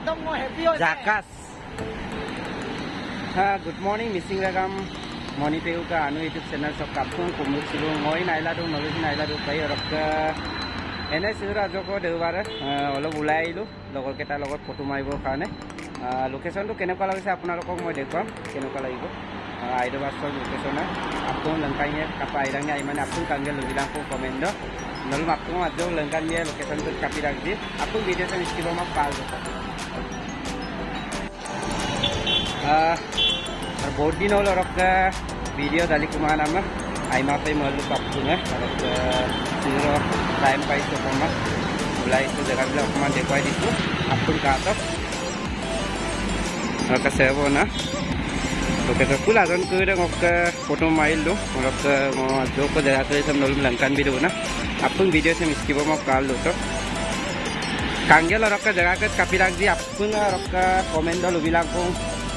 একদম মই হেপি হৈ জাকাস गुड मॉर्निंग मिसिंग रगाम मनी पेउ का अनु यूट्यूब चैनल सब कापुं कुमुर सिलु moi नाइला दु नलुजि नाइला दु पाइ रक एने सिर आजको देवबार অলপ ওলাই আইলো লগৰ কেটাৰ লগত ফটো মাৰিবৰ কাৰণে লোকেশনটো কেনেকুৱা লাগিছে আপোনালোকক মই দেখুৱাম কেনেকুৱা লাগিব আইডবাসৰ লোকেশন आपको लंकाइए कपा आइलांगे आइमाने आपको कांगे लुबिलां को कमेंट दो नलुम आपको आजो लंकाइए लोकेशन तो कापी रख दी आपको वीडियो से स्किप में पाल दो बहुत दिन होल रक वीडियो डाली कुमार नाम आइमा पे मल्लु कापुंगे रक सिरो टाइम पाइसो कमा उलाइसो जगह बिला कुमार देखवाई दिसु आपको कातो रक सेबो ना ओके तो कुल आजन को रक फोटो माइल दो रक जो को जगह तो सब नलुम लंकान भी दो ना आपको वीडियो से स्किप में काल दो तो कांगेल रक जगह के कापी रख दी आपको रक कमेंट दो लुबिला को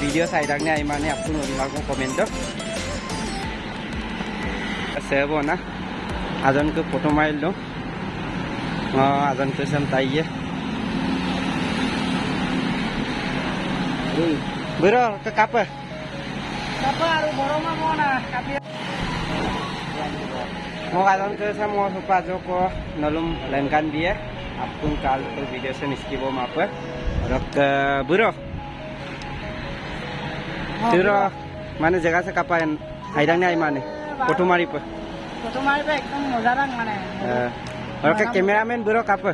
वीडियो साइड आगने आई माने आपको लुबिला को कमेंट दो सेबो ना आजन को फोटो माइल दो आजन को सम ताइए बेरो तो कापे আৰু গৰমা মনা কাপি मो आजन को सम मो सुपाजो को नलुम लंकान बिए आपको काल तो वीडियो से निस्किबो मापे रक बुरो तिरो माने जगह से कापा आइदांने आई माने फोटो मारी पे একদম মজাৰাং মানে रक कैमरामैन बुरो कापे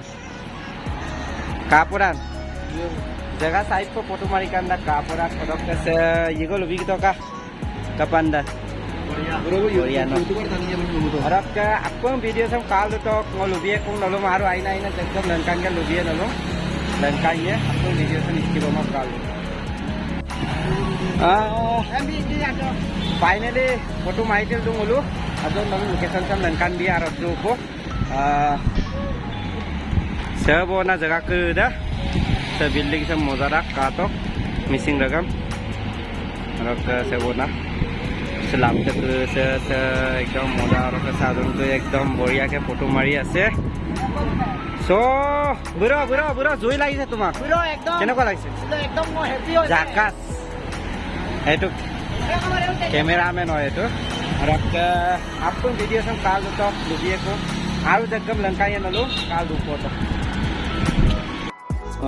कापुरान जगह साइड को फोटो मारी कांदा कापुरा रक से येगो लुबि तो का कपांदा बढ़िया नो रक आपको वीडियो सब काल तो लुबिए को नलो मारो आइना आइना एकदम लंकान के लुबिए नलो लंकाइए आपको वीडियो से निस्किबो मा काल फाइनली फोटो मारी दिल दुंगलु अजो नलो लोकेशन सब लंकान भी आरो जो को सेबो ना जगह के दा से बिल्डिंग सब मजारा कातो मिसिंग रगम रक सेबो ना सलाम तक से एकदम मजा रक साधन तो एकदम बढ़िया के फोटो मारी আছে सो बुरो बुरो बुरो জয় লাগিছে তোমাক বুঢ়ো একদম কেনেকুৱা লাগিছে একদম মই হেপি হৈ জাকাস এইটো कैमरामैन हो तो रक आपको वीडियो सब काल तो लुबिए को आरु जगम लंकाइए नलो काल दो फोटो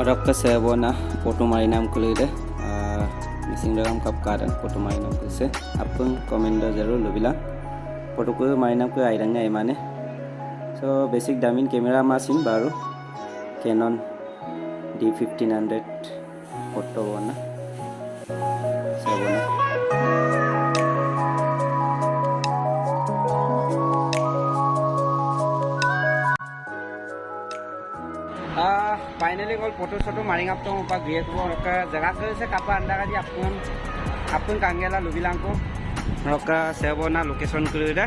रक से वो ना फोटो मारी नाम को ले दे मिसिंग रकम कब कारण फोटो मारी नाम को से आपको कमेंट जरूर लुबिला फोटो को मारी नाम को आई रंगे माने सो बेसिक डामिन कैमरा मशीन बारू कैनन D1500 फोटो बना से बना फाइनली कल फोटो शोटो मारिंग आप तो ऊपर गए तो रक जगह के से कापा अंडा का जी आपन कांगेला लुबिलां को रक सेबोना लोकेशन कर दे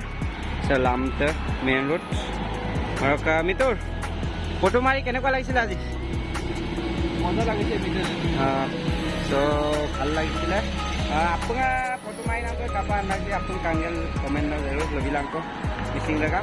सलाम ते मेन रोड रक मितुर फोटो मारी केनेকুৱা লাগিছিল আজি মজা লাগিছে ভিডিও तो ভাল লাগিছিল आपका फोटो मारी नाम कापा अंडा जी आपन कांगेल कमेंट जरूर लुबिलां को मिसिंग रगा